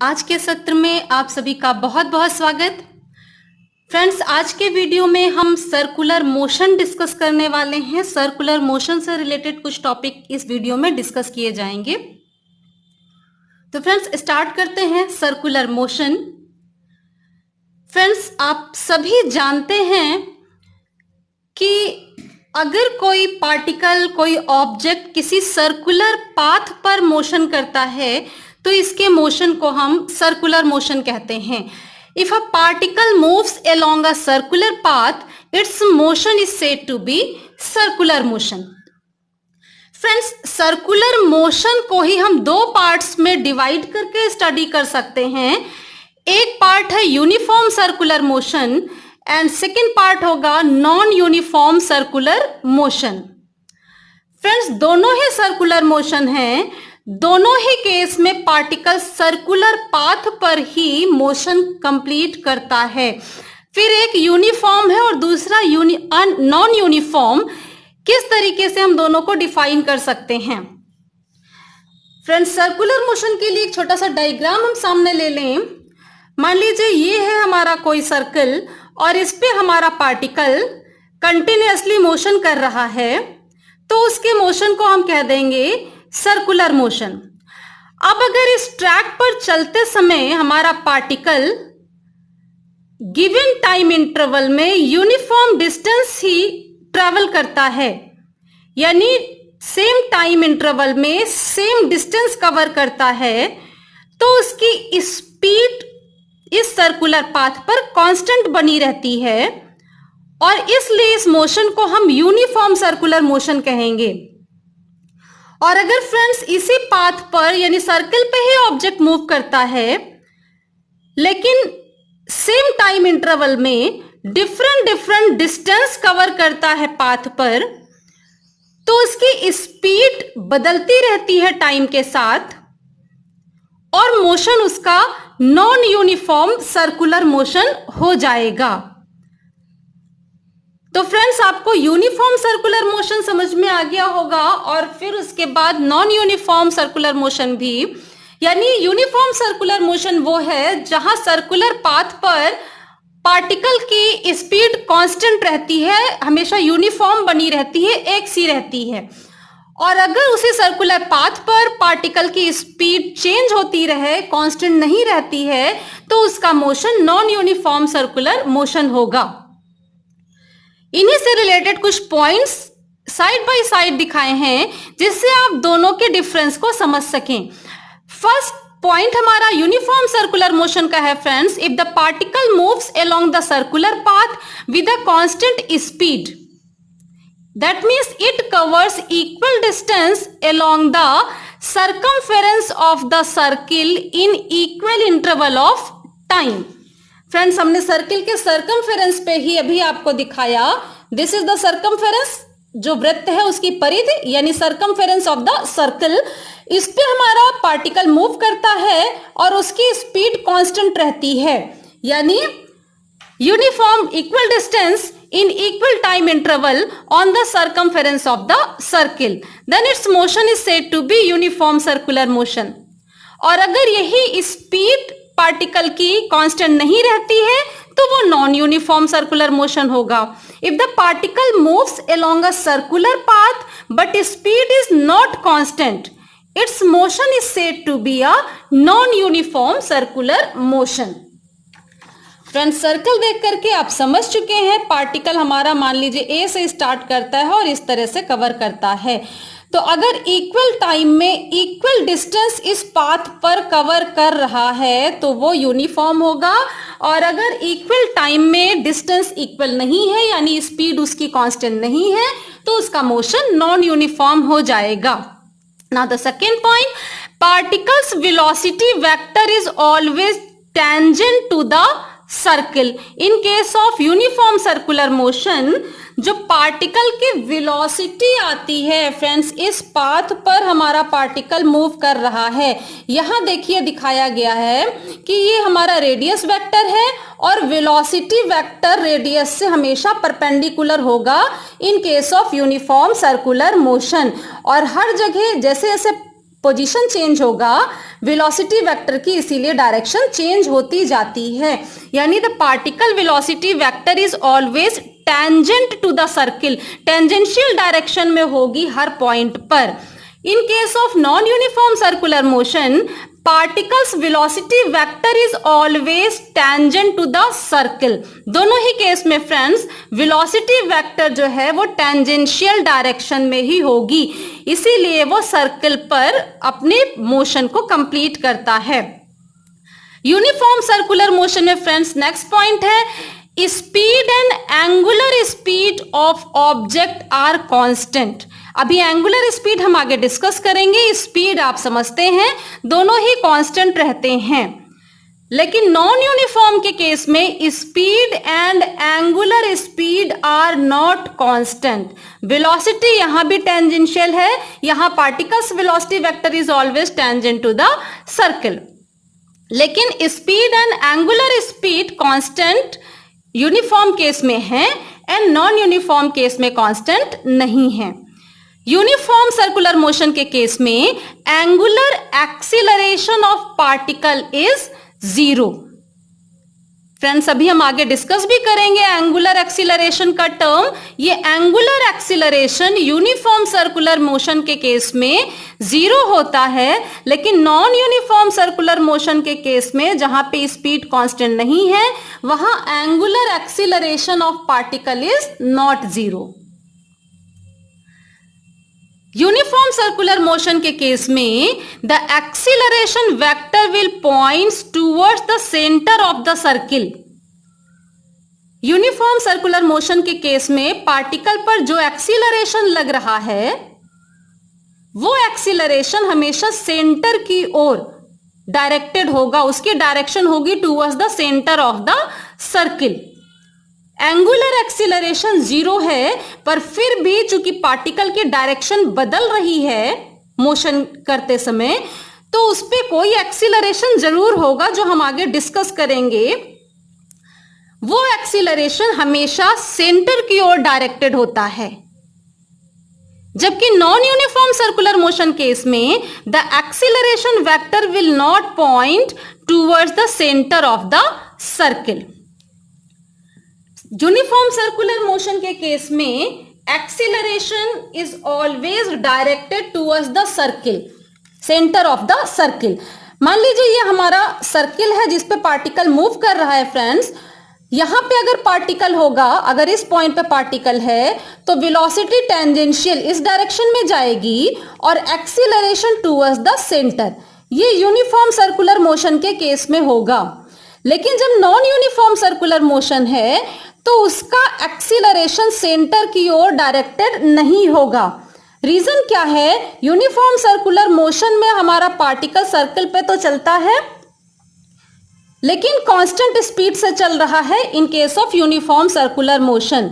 आज के सत्र में आप सभी का बहुत बहुत स्वागत। फ्रेंड्स, आज के वीडियो में हम सर्कुलर मोशन डिस्कस करने वाले हैं। सर्कुलर मोशन से रिलेटेड कुछ टॉपिक इस वीडियो में डिस्कस किए जाएंगे। तो फ्रेंड्स, स्टार्ट करते हैं सर्कुलर मोशन। फ्रेंड्स, आप सभी जानते हैं कि अगर कोई पार्टिकल, कोई ऑब्जेक्ट किसी सर्कुलर पाथ पर मोशन करता है तो इसके मोशन को हम सर्कुलर मोशन कहते हैं। If a particle moves along a circular path, its motion is said to be circular motion. Friends, circular motion को ही हम दो पार्ट्स में डिवाइड करके स्टडी कर सकते हैं। एक पार्ट है uniform circular motion and second part होगा non uniform circular motion. Friends, दोनों ही सर्कुलर मोशन हैं। दोनों ही केस में पार्टिकल सर्कुलर पाथ पर ही मोशन कंप्लीट करता है। फिर एक यूनिफॉर्म है और दूसरा नॉन यूनिफॉर्म। किस तरीके से हम दोनों को डिफाइन कर सकते हैं? फ्रेंड्स, सर्कुलर मोशन के लिए एक छोटा सा डायग्राम हम सामने ले लें। मान लीजिए ये है हमारा कोई सर्कल और इस पे हमारा पार्टिकल कंटिन्यूअसली मोशन कर रहा है, तो उसके मोशन को हम कह देंगे सर्कुलर मोशन। अब अगर इस ट्रैक पर चलते समय हमारा पार्टिकल गिवन टाइम इंटरवल में यूनिफॉर्म डिस्टेंस ही ट्रेवल करता है, यानी सेम टाइम इंटरवल में सेम डिस्टेंस कवर करता है, तो उसकी स्पीड इस सर्कुलर पाथ पर कांस्टेंट बनी रहती है और इसलिए इस मोशन को हम यूनिफॉर्म सर्कुलर मोशन कहेंगे। और अगर फ्रेंड्स इसी पाथ पर यानी सर्कल पे ही ऑब्जेक्ट मूव करता है लेकिन सेम टाइम इंटरवल में डिफरेंट डिस्टेंस कवर करता है पाथ पर, तो उसकी स्पीड बदलती रहती है टाइम के साथ और मोशन उसका नॉन यूनिफॉर्म सर्कुलर मोशन हो जाएगा। तो फ्रेंड्स, आपको यूनिफॉर्म सर्कुलर मोशन समझ में आ गया होगा और फिर उसके बाद नॉन यूनिफॉर्म सर्कुलर मोशन भी। यानी यूनिफॉर्म सर्कुलर मोशन वो है जहां सर्कुलर पाथ पर पार्टिकल की स्पीड कांस्टेंट रहती है, हमेशा यूनिफॉर्म बनी रहती है, एक सी रहती है। और अगर उसी सर्कुलर पाथ पर पार्टिकल की स्पीड चेंज होती रहे, कांस्टेंट नहीं रहती है, तो उसका motion non uniform circular motion होगा। इन्हीं से रिलेटेड कुछ पॉइंट्स साइड बाय साइड दिखाए हैं जिससे आप दोनों के डिफरेंस को समझ सकें। फर्स्ट पॉइंट हमारा यूनिफॉर्म सर्कुलर मोशन का है। Friends, if the particle moves along the circular path with a constant speed, that means it covers equal distance along the circumference of the circle in equal interval of time. Friends, हमने circle के circumference पे ही अभी आपको दिखाया। This is the circumference, जो वृत्त है उसकी परिधि यानी सर्कमफेरेंस ऑफ द सर्कल। इस पे हमारा पार्टिकल मूव करता है और उसकी स्पीड कांस्टेंट रहती है, यानी uniform equal distance in equal time interval on the circumference of the circle, then its motion is said to be uniform circular motion. और अगर यही स्पीड पार्टिकल की कांस्टेंट नहीं रहती है तो वो नॉन यूनिफॉर्म सर्कुलर मोशन होगा। If the particle moves along a circular path but speed is not constant, its motion is said to be a non uniform circular motion. Friends, circle देख करके आप समझ चुके हैं पार्टिकल हमारा मान लीजिए ए से स्टार्ट करता है और इस तरह से कवर करता है। तो अगर इक्वल टाइम में इक्वल डिस्टेंस इस पाथ पर कवर कर रहा है तो वो यूनिफॉर्म होगा, और अगर इक्वल टाइम में डिस्टेंस इक्वल नहीं है यानी स्पीड उसकी कांस्टेंट नहीं है तो उसका मोशन नॉन यूनिफॉर्म हो जाएगा। Now the second point, particle's velocity vector is always tangent to the circle. In case of uniform circular motion, जो पार्टिकल की वेलोसिटी आती है फ्रेंड्स, इस पाथ पर हमारा पार्टिकल मूव कर रहा है। यहां देखिए दिखाया गया है कि ये हमारा रेडियस वेक्टर है और वेलोसिटी वेक्टर रेडियस से हमेशा परपेंडिकुलर होगा in case of uniform circular motion. और हर जगह जैसे जैसे पोजीशन चेंज होगा वेलोसिटी वेक्टर की, इसीलिए डायरेक्शन चेंज होती जाती है। यानी the particle velocity vector is always tangent to the circle, tangential direction में होगी हर पॉइंट पर। In case of non uniform circular motion, particle's velocity vector is always tangent to the circle. दोनों ही केस में फ्रेंड्स वेलोसिटी वेक्टर जो है वो टेंजेंशियल डायरेक्शन में ही होगी, इसीलिए वो सर्किल पर अपने मोशन को कंप्लीट करता है। यूनिफॉर्म सर्कुलर मोशन में फ्रेंड्स नेक्स्ट पॉइंट है, speed and angular speed of object are constant. अभी एंगुलर स्पीड हम आगे डिस्कस करेंगे, स्पीड आप समझते हैं दोनों ही कांस्टेंट रहते हैं, लेकिन नॉन यूनिफॉर्म के केस में speed and angular speed are not constant. Velocity यहां भी टेंजेंशियल है, यहां particles velocity vector is always tangent to the circle, लेकिन speed and angular speed constant uniform case में है एंड नॉन यूनिफॉर्म केस में कांस्टेंट नहीं है। यूनिफॉर्म सर्कुलर मोशन के केस में angular acceleration of particle is 0। Friends अभी हम आगे डिस्कस भी करेंगे एंगुलर एक्सीलरेशन का टर्म। ये angular acceleration uniform circular motion के केस में 0 होता है, लेकिन नॉन यूनिफॉर्म सर्कुलर मोशन के केस में जहां पे स्पीड कांस्टेंट नहीं है वहां angular acceleration of particle is not 0। Uniform circular motion के केस में the acceleration vector will points towards the centre of the circle. Uniform circular motion के केस में पार्टिकल पर जो एक्सीलरेशन लग रहा है वो एक्सीलरेशन हमेशा सेंटर की ओर डायरेक्टेड होगा, उसकी डायरेक्शन होगी towards the centre of the circle. Angular acceleration 0 है, पर फिर भी चूंकि पार्टिकल की डायरेक्शन बदल रही है मोशन करते समय, तो उस पे कोई एक्सीलरेशन जरूर होगा जो हम आगे डिस्कस करेंगे। वो एक्सीलरेशन हमेशा सेंटर की ओर डायरेक्टेड होता है, जबकि non uniform circular motion case में the acceleration vector will not point towards the centre of the circle. Uniform circular motion के केस में acceleration is always directed towards the circle, centre of the circle. मान लीजिए ये हमारा circle है जिस पे पार्टिकल मूव कर रहा है फ्रेंड्स। यहां पे अगर पार्टिकल होगा, अगर इस पॉइंट पे पार्टिकल है तो वेलोसिटी टेंजेंशियल इस डायरेक्शन में जाएगी और एक्सीलरेशन टुवर्ड्स द सेंटर। ये यूनिफॉर्म सर्कुलर मोशन के केस में होगा, लेकिन जब नॉन यूनिफॉर्म सर्कुलर मोशन है तो उसका एक्सीलरेशन सेंटर की ओर डायरेक्टेड नहीं होगा। रीजन क्या है? यूनिफॉर्म सर्कुलर मोशन में हमारा पार्टिकल सर्कल पे तो चलता है लेकिन कांस्टेंट स्पीड से चल रहा है इन case of uniform circular motion.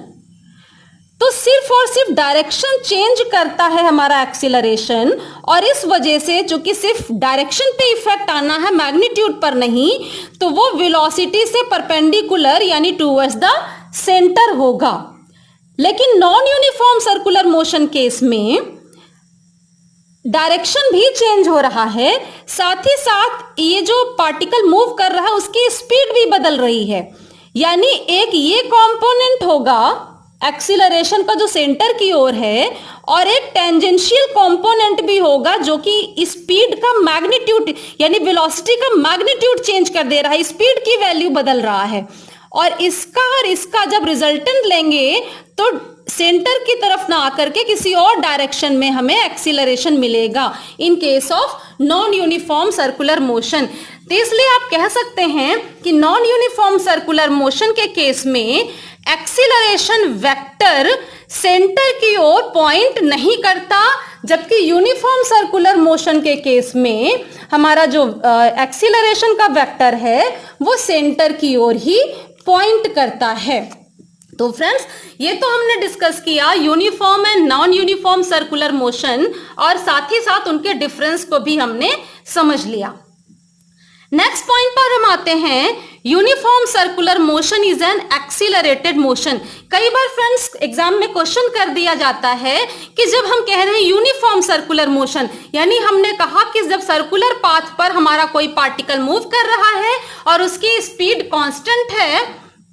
तो सिर्फ और सिर्फ डायरेक्शन चेंज करता है हमारा एक्सीलरेशन, और इस वजह से चूंकि सिर्फ डायरेक्शन पे इफेक्ट आना है मैग्नीट्यूड पर नहीं, तो वो वेलोसिटी से परपेंडिकुलर यानी टुवर्ड्स द सेंटर होगा। लेकिन non uniform circular motion case में डायरेक्शन भी चेंज हो रहा है, साथ ही साथ ये जो पार्टिकल मूव कर रहा है उसकी स्पीड भी बदल रही है। यानी एक ये कंपोनेंट होगा एक्सीलरेशन का जो सेंटर की ओर है, और एक टेंजेंशियल कंपोनेंट भी होगा जो कि स्पीड का मैग्नीट्यूड यानी वेलोसिटी का मैग्नीट्यूड चेंज कर दे रहा है, स्पीड की वैल्यू बदल रहा है। और इसका जब रिजल्टेंट लेंगे तो सेंटर की तरफ ना आकर के किसी और डायरेक्शन में हमें एक्सीलरेशन मिलेगा इन case of non uniform circular motion. तो इसलिए आप कह सकते हैं कि नॉन यूनिफॉर्म सर्कुलर मोशन के केस में एक्सीलरेशन वेक्टर सेंटर की ओर पॉइंट नहीं करता, जबकि यूनिफॉर्म सर्कुलर मोशन के केस में हमारा जो एक्सीलरेशन का वेक्टर है वो सेंटर की ओर ही पॉइंट करता है। तो फ्रेंड्स ये तो हमने डिस्कस किया uniform and non uniform circular motion, और साथ ही साथ उनके डिफरेंस को भी हमने समझ लिया। नेक्स्ट पॉइंट पर हम आते हैं, uniform circular motion is an accelerated motion. कई बार फ्रेंड्स एग्जाम में क्वेश्चन कर दिया जाता है कि जब हम कह रहे हैं यूनिफॉर्म सर्कुलर मोशन, यानी हमने कहा कि जब सर्कुलर पाथ पर हमारा कोई पार्टिकल मूव कर रहा है और उसकी स्पीड कांस्टेंट है,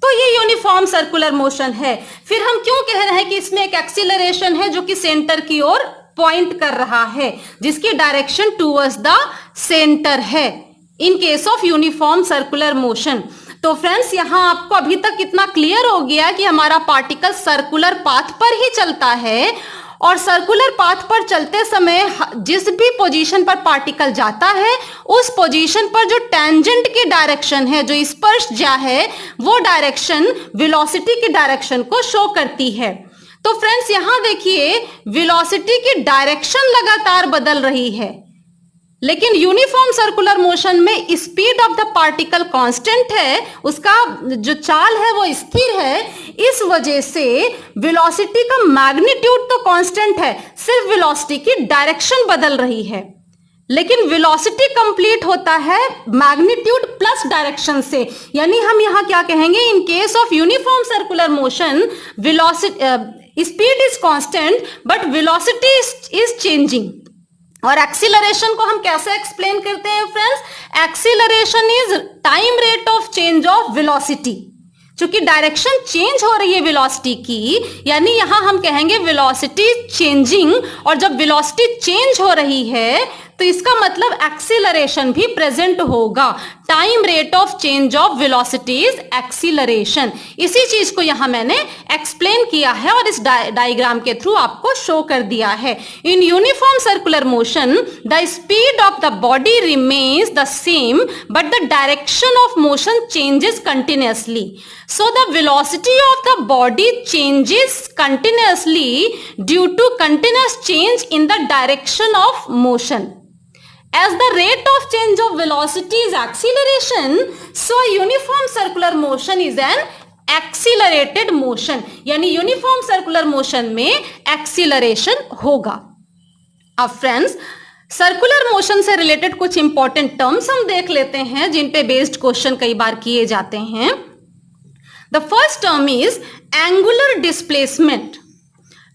तो ये यूनिफॉर्म सर्कुलर मोशन है। फिर हम क्यों कह रहे हैं कि इसमें एक एक्सीलरेशन है जो कि सेंटर की ओर पॉइंट कर रहा है, जिसकी डायरेक्शन टूवर्ड्स द सेंटर है इन case of uniform circular motion. तो फ्रेंड्स यहां आपको अभी तक इतना क्लियर हो गया कि हमारा पार्टिकल सर्कुलर पाथ पर ही चलता है, और सर्कुलर पाथ पर चलते समय जिस भी पोजीशन पर पार्टिकल जाता है उस पोजीशन पर जो टेंजेंट की डायरेक्शन है, जो स्पर्शज्या है, वो डायरेक्शन वेलोसिटी की डायरेक्शन को शो करती है। तो फ्रेंड्स यहां देखिए, वेलोसिटी की डायरेक्शन लगातार बदल रही है, लेकिन यूनिफॉर्म सर्कुलर मोशन में speed of the particle constant है, उसका जो चाल है वो स्थिर है। इस वजह से वेलोसिटी का मैग्नीट्यूड तो कांस्टेंट है, सिर्फ वेलोसिटी की डायरेक्शन बदल रही है। लेकिन वेलोसिटी कंप्लीट होता है मैग्नीट्यूड प्लस डायरेक्शन से, यानी हम यहां क्या कहेंगे, इन case of uniform circular motion velocity speed is constant but velocity is changing. और एक्सीलरेशन को हम कैसे एक्सप्लेन करते हैं friends, acceleration is time rate of change of velocity. चूंकि डायरेक्शन चेंज हो रही है वेलोसिटी की, यानी यहां हम कहेंगे वेलोसिटी चेंजिंग, और जब वेलोसिटी चेंज हो रही है तो इसका मतलब एक्सीलरेशन भी प्रेजेंट होगा। Time rate of change of velocity is acceleration. इसी चीज को यहां मैंने एक्सप्लेन किया है और इस डायग्राम के थ्रू आपको शो कर दिया है। In uniform circular motion the speed of the body remains the same but the direction of motion changes continuously. So the velocity of the body changes continuously due to continuous change in the direction of motion. As the rate of change of velocity is acceleration, so uniform circular motion is an accelerated motion. यानी uniform circular motion में acceleration होगा। अब friends circular motion से related कुछ important terms हम देख लेते हैं जिन पे बेस्ड क्वेश्चन कई बार किए जाते हैं। The first term is angular displacement.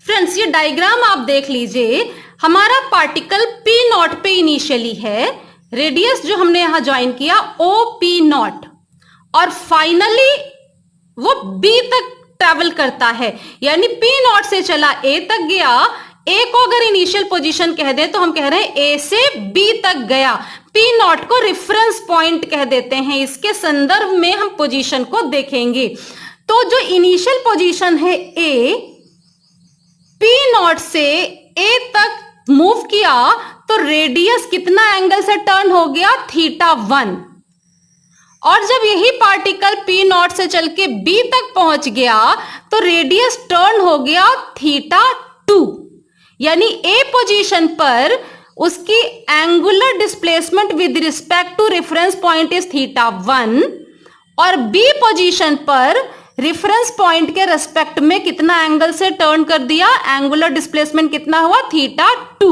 Friends ये डायग्राम आप देख लीजिए, हमारा पार्टिकल P नॉट पे इनिशियली है, रेडियस जो हमने यहां ज्वाइन किया OP नॉट, और फाइनली वो B तक ट्रेवल करता है, यानी P नॉट से चला A तक गया। A को अगर इनिशियल पोजीशन कह दें तो हम कह रहे हैं A से B तक गया। P नॉट को रेफरेंस पॉइंट कह देते हैं, इसके संदर्भ में हम पोजीशन को देखेंगे। तो जो इनिशियल पोजीशन है A, P नॉट से A तक मूव किया तो रेडियस कितना एंगल से टर्न हो गया, θ1। और जब यही पार्टिकल P नॉट से चल के B तक पहुंच गया तो रेडियस टर्न हो गया θ2, यानी A पोजीशन पर उसकी angular displacement with respect to reference point is θ1, और B पोजीशन पर रेफरेंस पॉइंट के रेस्पेक्ट में कितना एंगल से टर्न कर दिया, एंगुलर डिस्प्लेसमेंट कितना हुआ, θ2।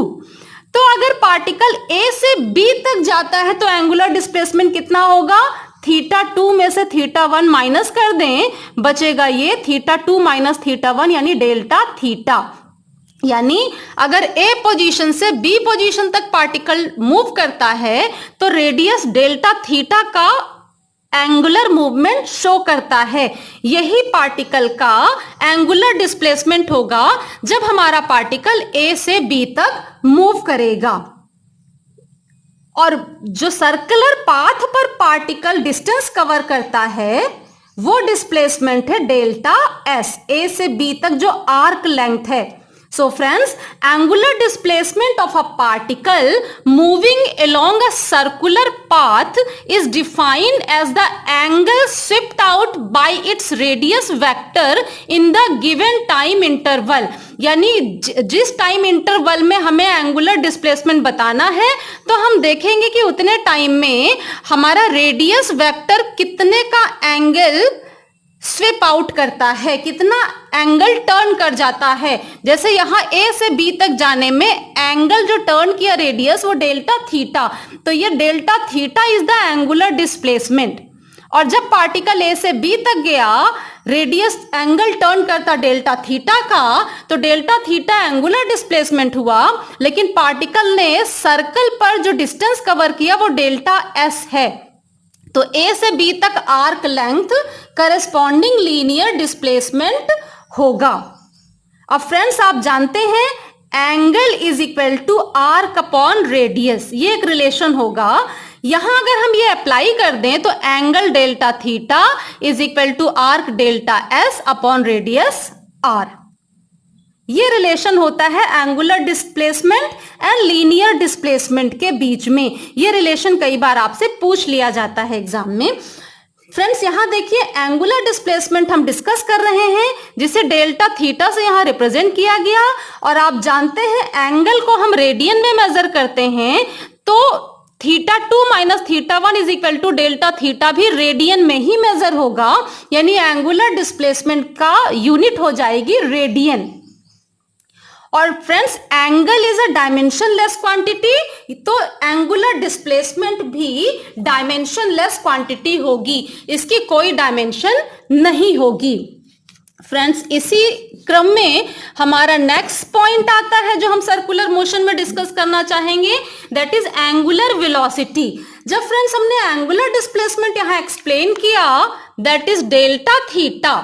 तो अगर पार्टिकल A से B तक जाता है तो एंगुलर डिस्प्लेसमेंट कितना होगा, θ2 में से θ1 माइनस कर दें, बचेगा ये θ2 माइनस θ1 यानी डेल्टा थीटा। यानी अगर A पोजीशन से B पोजीशन तक पार्टिकल मूव करता है तो रेडियस डेल्टा थीटा का एंगुलर मूवमेंट शो करता है। यही पार्टिकल का एंगुलर डिस्प्लेसमेंट होगा जब हमारा पार्टिकल A से B तक मूव करेगा। और जो सर्कुलर पाथ पर पार्टिकल डिस्टेंस कवर करता है वो डिस्प्लेसमेंट है डेल्टा S, A से B तक जो आर्क लेंथ है। So friends, angular displacement of a particle moving along a circular path is defined as the angle swept out by its radius vector in the given time interval. यानी जिस time interval में हमें angular displacement बताना है तो हम देखेंगे कि उतने टाइम में हमारा रेडियस वेक्टर कितने का एंगल स्विप आउट करता है, कितना एंगल टर्न कर जाता है। जैसे यहां ए से बी तक जाने में एंगल जो टर्न किया रेडियस वो डेल्टा थीटा, तो ये delta theta is the angular displacement. और जब पार्टिकल ए से बी तक गया, रेडियस एंगल टर्न करता डेल्टा थीटा का, तो डेल्टा थीटा एंगुलर डिस्प्लेसमेंट हुआ, लेकिन पार्टिकल ने सर्कल पर जो डिस्टेंस कवर किया वो डेल्टा एस है। तो ए से बी तक arc length corresponding linear displacement होगा। अब फ्रेंड्स आप जानते हैं angle is equal to arc upon radius, ये एक रिलेशन होगा। यहां अगर हम ये अप्लाई कर दें तो angle delta theta is equal to arc delta S upon radius R. ये रिलेशन होता है angular displacement and linear displacement के बीच में। ये रिलेशन कई बार आपसे पूछ लिया जाता है एग्जाम में। फ्रेंड्स यहां देखिए एंगुलर डिस्प्लेसमेंट हम डिस्कस कर रहे हैं, जिसे डेल्टा थीटा से यहां रिप्रेजेंट किया गया। और आप जानते हैं एंगल को हम रेडियन में मेजर करते हैं, तो theta 2 minus theta 1 is equal to delta theta भी रेडियन में ही मेजर होगा, यानी एंगुलर डिस्प्लेसमेंट का यूनिट हो जाएगी रेडियन। और friends angle is a dimensionless quantity, तो एंगुलर डिस्प्लेसमेंट भी डायमेंशनलेस क्वांटिटी होगी, इसकी कोई डायमेंशन नहीं होगी। फ्रेंड्स इसी क्रम में हमारा नेक्स्ट पॉइंट आता है जो हम सर्कुलर मोशन में डिस्कस करना चाहेंगे, दैट इज एंगुलर वेलोसिटी। जब फ्रेंड्स हमने एंगुलर डिस्प्लेसमेंट यहां एक्सप्लेन किया, दैट इज डेल्टा थीटा,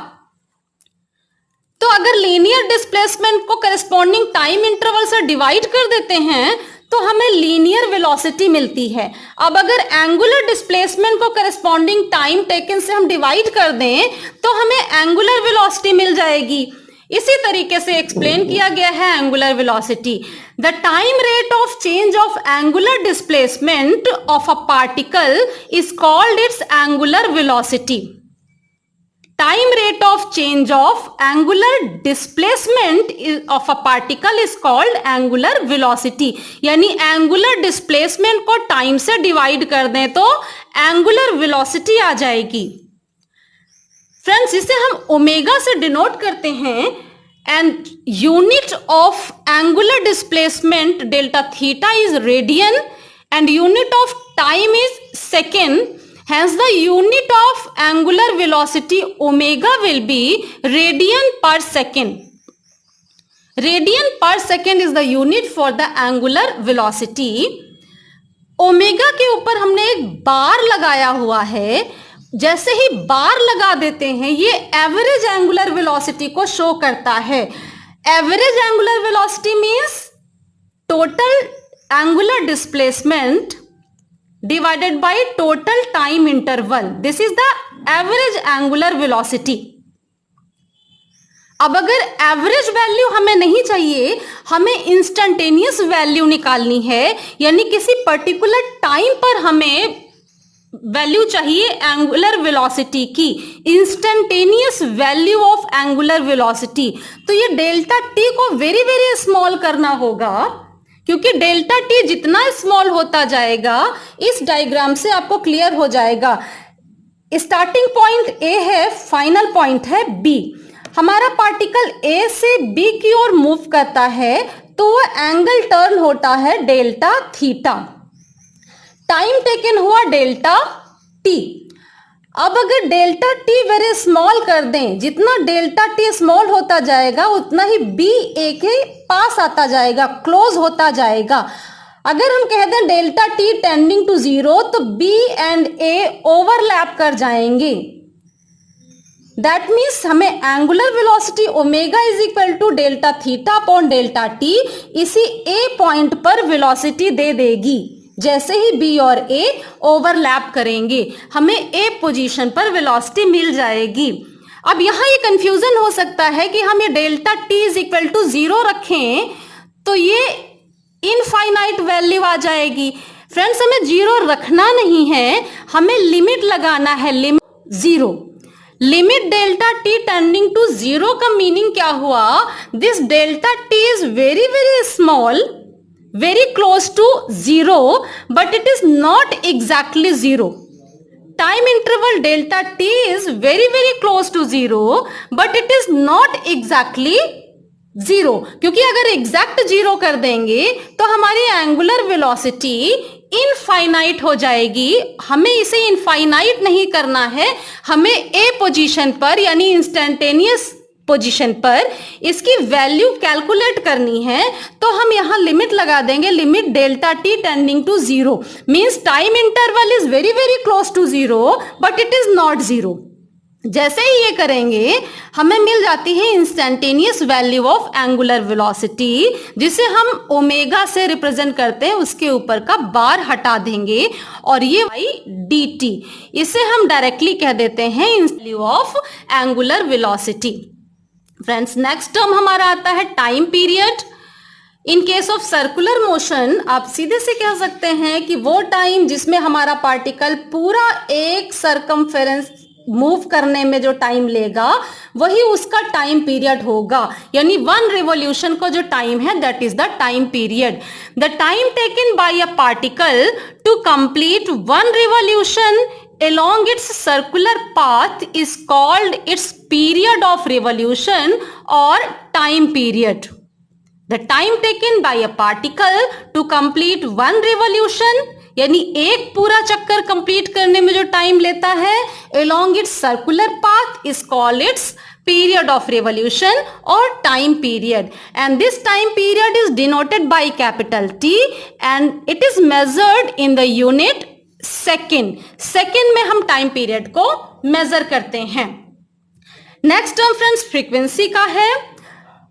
तो अगर लीनियर डिस्प्लेसमेंट को करस्पॉन्डिंग टाइम इंटरवल से डिवाइड कर देते हैं तो हमें लीनियर वेलोसिटी मिलती है। अब अगर एंगुलर डिस्प्लेसमेंट को करस्पॉन्डिंग टाइम टेकन से हम डिवाइड कर दें तो हमें एंगुलर वेलोसिटी मिल जाएगी। इसी तरीके से एक्सप्लेन किया गया है angular velocity. The time rate of change of angular displacement of a particle is called its angular velocity. Time rate of change of angular displacement of a particle is called angular velocity। यानी angular displacement को time से divide कर दें तो angular velocity आ जाएगी। Friends इसे हम omega से डिनोट करते हैं, and unit of angular displacement delta theta is radian and unit of time is second. Hence the unit of angular velocity omega will be radian per second. Radian per second is the unit for the angular velocity. Omega के ऊपर हमने एक बार लगाया हुआ है। जैसे ही बार लगा देते हैं ये एवरेज एंगुलर वेलोसिटी को शो करता है। Average angular velocity means total angular displacement divided by total time interval. This is the average angular velocity. अब अगर एवरेज वैल्यू हमें नहीं चाहिए, हमें इंस्टेंटेनियस वैल्यू निकालनी है, यानी किसी पर्टिकुलर टाइम पर हमें वैल्यू चाहिए एंगुलर वेलोसिटी की, instantaneous value of angular velocity. तो ये डेल्टा टी को वेरी वेरी स्मॉल करना होगा, क्योंकि डेल्टा टी जितना स्मॉल होता जाएगा, इस डायग्राम से आपको क्लियर हो जाएगा। स्टार्टिंग पॉइंट ए है, फाइनल पॉइंट है बी। हमारा पार्टिकल ए से बी की ओर मूव करता है तो वो एंगल टर्न होता है डेल्टा थीटा। टाइम टेकन हुआ डेल्टा टी। अब अगर डेल्टा टी वेरी स्मॉल कर दें, जितना डेल्टा टी स्मॉल होता जाएगा उतना ही बी ए के पास आता जाएगा, क्लोज होता जाएगा। अगर हम कह दें डेल्टा टी टेंडिंग टू 0 तो बी एंड ए ओवरलैप कर जाएंगे। दैट मीन्स हमें angular velocity omega is equal to delta theta upon delta T इसी ए पॉइंट पर वेलोसिटी दे देगी। जैसे ही बी और ए ओवरलैप करेंगे हमें ए पोजीशन पर वेलोसिटी मिल जाएगी। अब यहाँ ये कंफ्यूजन हो सकता है कि हम ये delta T is equal to 0 रखें तो ये इनफाइनाइट वैल्यू आ जाएगी। फ्रेंड्स हमें 0 रखना नहीं है, हमें लिमिट लगाना है, limit 0। Limit delta T tending to 0 का मीनिंग क्या हुआ? This delta T is very very small, very close to 0 but it is not exactly 0. time interval delta t is very very close to 0 but it is not exactly 0, क्योंकि अगर exact 0 कर देंगे तो हमारी angular velocity infinite हो जाएगी। हमें इसे इनफाइनाइट नहीं करना है, हमें ए पोजीशन पर यानी इंस्टेंटेनियस पोजीशन पर इसकी वैल्यू कैलकुलेट करनी है। तो हम यहां लिमिट लगा देंगे, limit delta T tending to 0 means time interval is very very close to 0 but it is not 0। जैसे ही ये करेंगे हमें मिल जाती है instantaneous value of angular velocity, जिसे हम ओमेगा से रिप्रेजेंट करते हैं, उसके ऊपर का बार हटा देंगे और ये dt, इसे हम डायरेक्टली कह देते हैं value of angular velocity. Friends, next term हमारा आता है time period. In case of circular motion आप सीधे से कह सकते हैं कि वो टाइम जिसमें हमारा पार्टिकल पूरा एक सरकमफेरेंस मूव करने में जो टाइम लेगा वही उसका टाइम पीरियड होगा, यानी 1 रिवॉल्यूशन को जो टाइम है that is the time period. The time taken by a particle to complete 1 revolution along its circular path is called its period of revolution or time period. The time taken by a particle to complete 1 revolution, यानी एक पूरा चक्कर complete करने में जो time लेता है along its circular path is called its period of revolution or time period, and this time period is denoted by capital T and it is measured in the unit second में हम time period को major करते हैं। Next term friends frequency का है।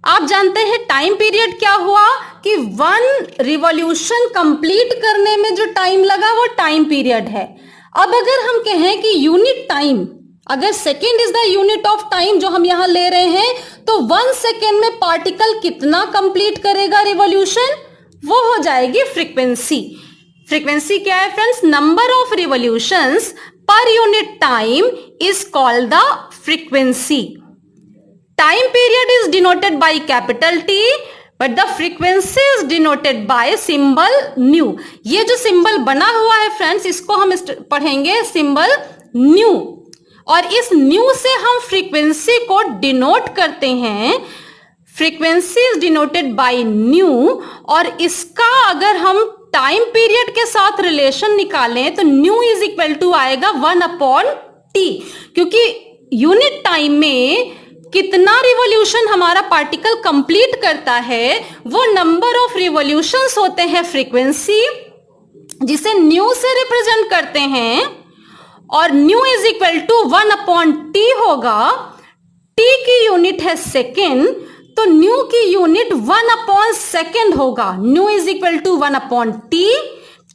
आप जानते हैं टाइम पीरियड क्या हुआ कि 1 रिवॉल्यूशन कंप्लीट करने में जो टाइम लगा वो टाइम पीरियड है। अब अगर हम कहें कि यूनिट टाइम, अगर second is the unit of time जो हम यहां ले रहे हैं, तो 1 सेकेंड में पार्टिकल कितना कंप्लीट करेगा रिवॉल्यूशन, वो हो जाएगी फ्रीक्वेंसी। फ्रीक्वेंसी क्या है friends? Number of revolutions per unit time is called the frequency. Time period is denoted by capital T but the frequency is denoted by symbol new. ये जो symbol बना हुआ है फ्रेंड्स, इसको हम पढ़ेंगे सिंबल न्यू, और इस न्यू से हम फ्रीक्वेंसी को डिनोट करते हैं। Frequency is denoted by new, और इसका अगर हम टाइम पीरियड के साथ रिलेशन निकालें तो न्यू इज इक्वल टू आएगा 1/t, क्योंकि यूनिट टाइम में कितना रिवॉल्यूशन हमारा पार्टिकल कंप्लीट करता है वो नंबर ऑफ रिवॉल्यूशंस होते हैं फ्रीक्वेंसी, जिसे न्यू से रिप्रेजेंट करते हैं, और new is equal to 1/t होगा। t की यूनिट है सेकेंड, तो न्यू की यूनिट 1/सेकेंड होगा। Nu is equal to 1/t,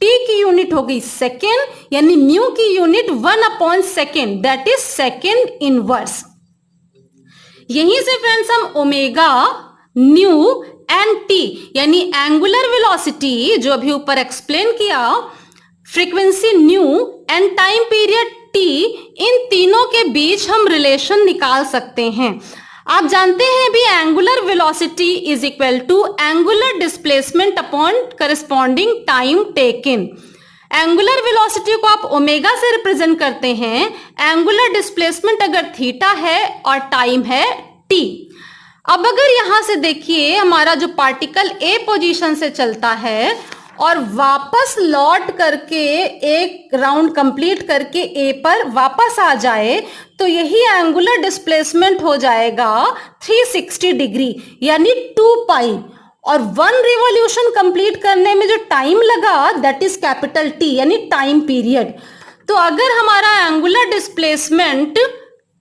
t की यूनिट हो गई सेकेंड, यानी न्यू की यूनिट 1/सेकेंड, दैट इज सेकेंड इनवर्स। यहीं से फ्रेंड्स हम ओमेगा, न्यू एंड टी यानी एंगुलर वेलोसिटी जो अभी ऊपर एक्सप्लेन किया, frequency nu and time period T, इन तीनों के बीच हम रिलेशन निकाल सकते हैं। आप जानते हैं भी angular velocity is equal to angular displacement upon corresponding time taken. Angular velocity को आप ओमेगा से रिप्रेजेंट करते हैं, एंगुलर डिस्प्लेसमेंट अगर थीटा है और टाइम है टी। अब अगर यहां से देखिए हमारा जो पार्टिकल ए पोजीशन से चलता है और वापस लौट करके एक राउंड कंप्लीट करके ए पर वापस आ जाए, तो यही एंगुलर डिस्प्लेसमेंट हो जाएगा 360 डिग्री यानी 2 पाई, और 1 रिवॉल्यूशन कंप्लीट करने में जो टाइम लगा दैट इज कैपिटल टी यानी टाइम पीरियड। तो अगर हमारा एंगुलर डिस्प्लेसमेंट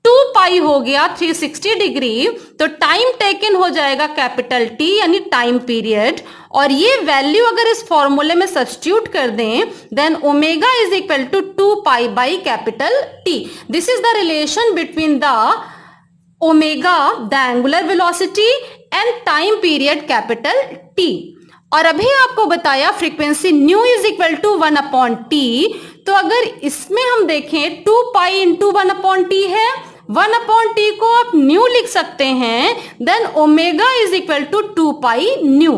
2 पाई हो गया 360 डिग्री, तो टाइम टेकन हो जाएगा कैपिटल टी यानी टाइम पीरियड, और ये वैल्यू अगर इस फॉर्मूले में सब्स्टिट्यूट कर दें then omega is equal to 2 pi by capital T. This is the relation between the omega, the angular velocity, and time period capital T. और अभी आपको बताया frequency nu is equal to 1/t, तो अगर इसमें हम देखें 2 पाई इंटू 1/t है, 1/t को आप न्यू लिख सकते हैं, then omega is equal to 2 pi nu.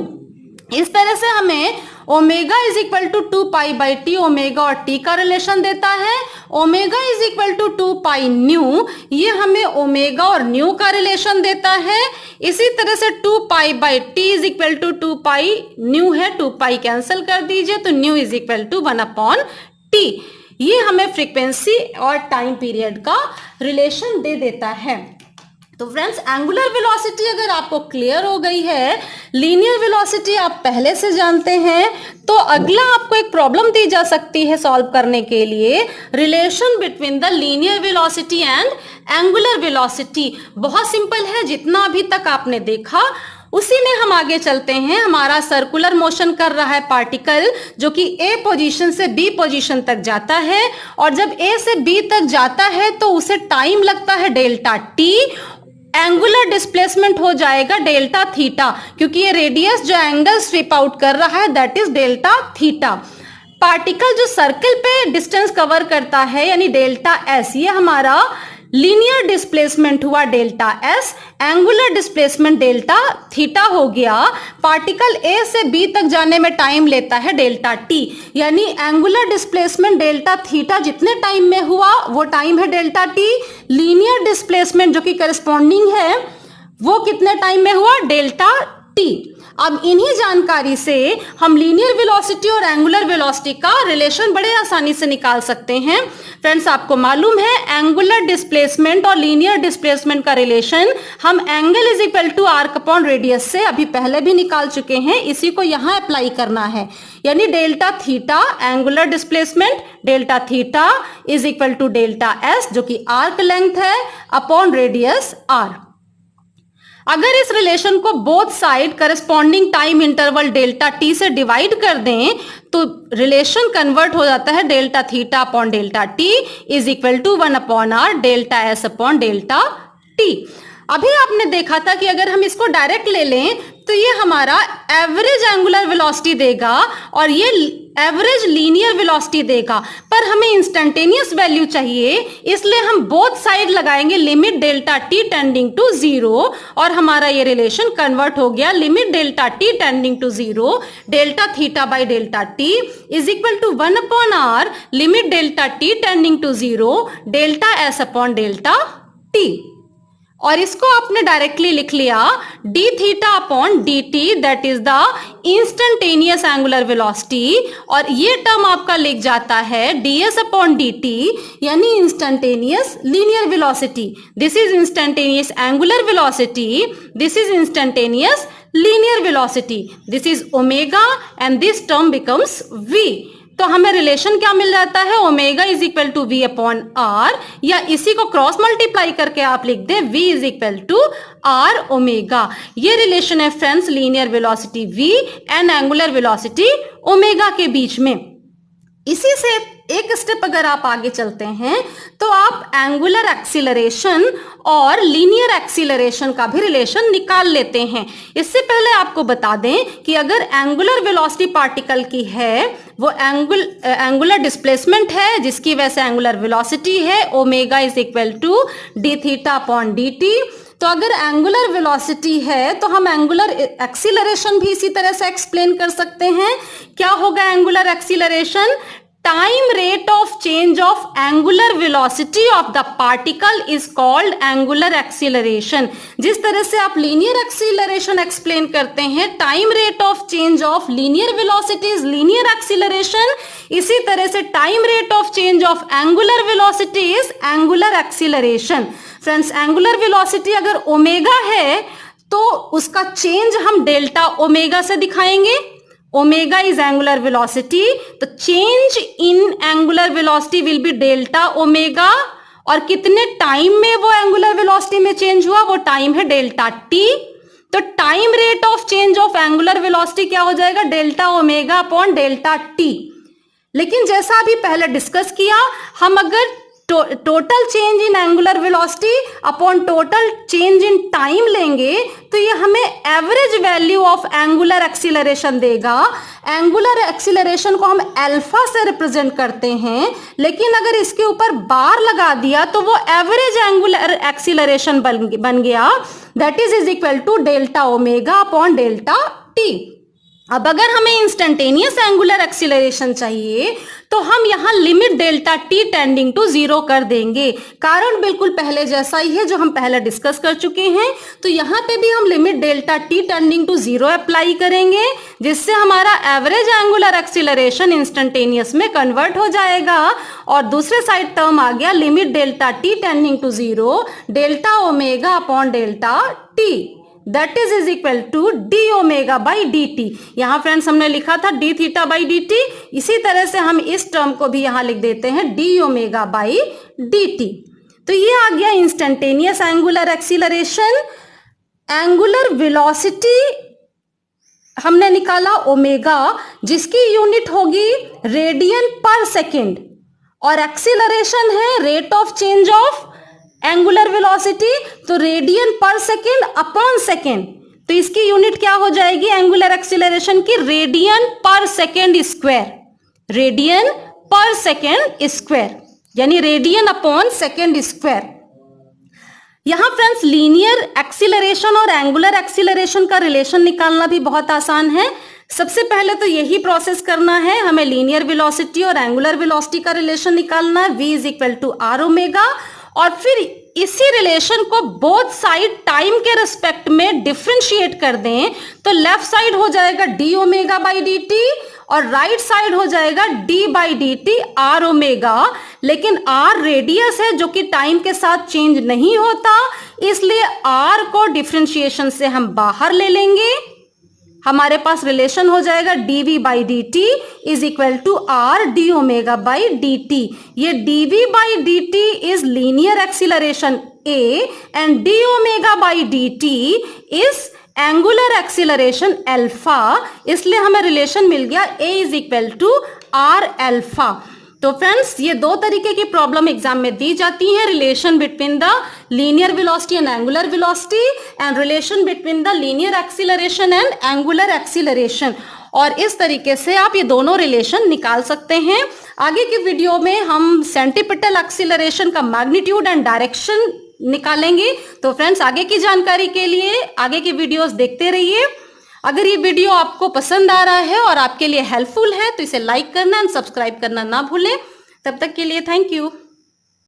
इस तरह से हमें omega is equal to 2 pi by T, omega और टी का रिलेशन देता है। Omega is equal to 2 pi nu, ये हमें ओमेगा और न्यू का रिलेशन देता है। इसी तरह से 2 pi by T is equal to 2 pi nu है, 2 पाई कैंसिल कर दीजिए तो nu is equal to 1 upon T. ये हमें फ्रीक्वेंसी और टाइम पीरियड का रिलेशन दे देता है। तो फ्रेंड्स, एंगुलर वेलोसिटी अगर आपको क्लियर हो गई है, लीनियर वेलोसिटी आप पहले से जानते हैं, तो अगला आपको एक प्रॉब्लम दी जा सकती है सॉल्व करने के लिए, relation between the linear velocity and angular velocity. बहुत सिंपल है, जितना अभी तक आपने देखा उसी में हम आगे चलते हैं। हमारा सर्कुलर मोशन कर रहा है पार्टिकल, जो कि ए पोजीशन से बी पोजीशन तक जाता है, और जब ए से बी तक जाता है तो उसे टाइम लगता है डेल्टा टी। एंगुलर डिस्प्लेसमेंट हो जाएगा डेल्टा थीटा, क्योंकि ये रेडियस जो एंगल स्वीप आउट कर रहा है that is delta theta. Particle जो सर्कल पे डिस्टेंस कवर करता है यानी डेल्टा एस, ये हमारा लीनियर डिस्प्लेसमेंट हुआ delta S, angular displacement delta theta हो गया। पार्टिकल ए से बी तक जाने में टाइम लेता है डेल्टा टी, यानी एंगुलर डिस्प्लेसमेंट डेल्टा थीटा जितने टाइम में हुआ वो टाइम है डेल्टा टी। लीनियर डिस्प्लेसमेंट जो कि करस्पॉन्डिंग है वो कितने टाइम में हुआ, डेल्टा टी। अब इन्हीं जानकारी से हम लीनियर वेलोसिटी और एंगुलर वेलोसिटी का रिलेशन बड़े आसानी से निकाल सकते हैं। फ्रेंड्स, आपको मालूम है एंगुलर डिस्प्लेसमेंट और लीनियर डिस्प्लेसमेंट का रिलेशन हम angle is equal to arc upon radius से अभी पहले भी निकाल चुके हैं, इसी को यहां अप्लाई करना है। यानी delta theta angular displacement, delta theta is equal to delta S जो कि आर्क लेंथ है अपॉन रेडियस आर। अगर इस रिलेशन को both side corresponding time interval delta T से डिवाइड कर दें तो रिलेशन कन्वर्ट हो जाता है delta theta upon delta T is equal to 1 upon R delta S upon delta T. अभी आपने देखा था कि अगर हम इसको डायरेक्ट ले लें तो ये हमारा एवरेज एंगुलर वेलोसिटी देगा और ये एवरेज लीनियर वेलोसिटी देगा, पर हमें इंस्टेंटेनियस वैल्यू चाहिए, इसलिए हम बोथ साइड लगाएंगे limit delta T tending to 0 और हमारा ये रिलेशन कन्वर्ट हो गया limit delta T tending to 0 delta theta by delta T is equal to 1 upon R limit delta T tending to 0 delta S upon delta T. और इसको आपने directly लिख लिया D theta upon D T that is the instantaneous angular velocity, और ये term आपका लिख जाता है d s upon D t यानी instantaneous linear velocity. This is instantaneous angular velocity, this is instantaneous linear velocity, this is omega and this term becomes v। तो हमें relation क्या मिल जाता है, omega is equal to V upon R, या इसी को क्रॉस मल्टीप्लाई करके आप लिख दें v is equal to R omega. ये रिलेशन है friends linear velocity v and angular velocity omega के बीच में। इसी से एक स्टेप अगर आप आगे चलते हैं तो आप एंगुलर एक्सीलरेशन और लीनियर एक्सीलरेशन का भी रिलेशन निकाल लेते हैं। इससे पहले आपको बता दें कि अगर एंगुलर वेलोसिटी पार्टिकल की है वो एंगुलर डिस्प्लेसमेंट है जिसकी वजह से एंगुलर वेलोसिटी है, omega is equal to D theta upon D T. तो अगर एंगुलर वेलोसिटी है तो हम एंगुलर एक्सीलरेशन भी इसी तरह से एक्सप्लेन कर सकते हैं। क्या होगा angular acceleration, time rate of change of angular velocity of the particle is called angular acceleration. जिस तरह से आप लीनियर एक्सीलरेशन एक्सप्लेन करते हैं, time rate of change of linear velocity is linear acceleration, इसी तरह से time rate of change of angular velocity is angular acceleration. Friends, angular velocity अगर ओमेगा है तो उसका चेंज हम डेल्टा ओमेगा से दिखाएंगे। ओमेगा इज एंगुलर वेलोसिटी, तो change in angular velocity will be delta omega, और कितने टाइम में वो एंगुलर वेलोसिटी में चेंज हुआ वो टाइम है डेल्टा टी। तो time rate of change of angular velocity क्या हो जाएगा, delta omega upon delta T. लेकिन जैसा अभी पहले डिस्कस किया, हम अगर total change in angular velocity upon total change in time लेंगे तो ये हमें average value of angular acceleration देगा। एंगुलर एक्सीलरेशन को हम अल्फा से रिप्रेजेंट करते हैं, लेकिन अगर इसके ऊपर बार लगा दिया तो वो एवरेज एंगुलर एक्सीलरेशन बन गया, that is equal to delta omega upon delta T. अब अगर हमें इंस्टेंटेनियस एंगुलर एक्सीलरेशन चाहिए तो हम यहां limit delta T tending to 0 कर देंगे। कारण बिल्कुल पहले जैसा ही है जो हम पहले डिस्कस कर चुके हैं। तो यहां पे भी हम limit delta T tending to 0 apply करेंगे, जिससे हमारा एवरेज एंगुलर एक्सीलरेशन इंस्टेंटेनियस में कन्वर्ट हो जाएगा। और दूसरे साइड टर्म आ गया limit delta T tending to 0 delta omega upon delta T, that is equal to D omega by D T. यहां फ्रेंड्स हमने लिखा था D theta by D T, इसी तरह से हम इस टर्म को भी यहां लिख देते हैं D omega by D T. तो ये आ गया instantaneous angular acceleration. Angular velocity हमने निकाला ओमेगा, जिसकी यूनिट होगी रेडियन पर सेकेंड, और एक्सीलरेशन है rate of change of angular velocity, तो रेडियन पर सेकेंड अपॉन सेकेंड। तो इसकी यूनिट क्या हो जाएगी एंगुलर एक्सीलरेशन की? रेडियन पर सेकेंड स्क्वायर, रेडियन पर सेकेंड स्क्वायर, यानी रेडियन अपॉन सेकेंड स्क्वायर। यहां फ्रेंड्स लीनियर एक्सीलरेशन और एंगुलर एक्सीलरेशन का रिलेशन निकालना भी बहुत आसान है। सबसे पहले तो यही प्रोसेस करना है, हमें लीनियर वेलोसिटी और एंगुलर वेलोसिटी का रिलेशन निकालना है, v is equal to R omega, और फिर इसी रिलेशन को बोथ साइड टाइम के रिस्पेक्ट में डिफरेंशिएट कर दें तो लेफ्ट साइड हो जाएगा D omega by D T और राइट साइड हो जाएगा D by D T R omega. लेकिन आर रेडियस है जो कि टाइम के साथ चेंज नहीं होता, इसलिए आर को डिफरेंशिएशन से हम बाहर ले लेंगे। हमारे पास रिलेशन हो जाएगा dv by D T is equal to R D omega by D T. ये dv by D T is linear acceleration a and d omega by D T is angular acceleration alpha, इसलिए हमें relation मिल गया a is equal to R alpha. तो friends ये दो तरीके की प्रॉब्लम एग्जाम में दी जाती है, relation between the linear velocity and angular velocity and relation between the linear acceleration and angular acceleration. और इस तरीके से आप ये दोनों रिलेशन निकाल सकते हैं। आगे की वीडियो में हम सेंटीपिटल एक्सीलरेशन का मैग्नीट्यूड एंड डायरेक्शन निकालेंगे। तो फ्रेंड्स आगे की जानकारी के लिए आगे की वीडियोस देखते रहिए। अगर ये वीडियो आपको पसंद आ रहा है और आपके लिए हेल्पफुल है तो इसे लाइक करना एंड सब्सक्राइब करना ना भूलें। तब तक के लिए थैंक यू।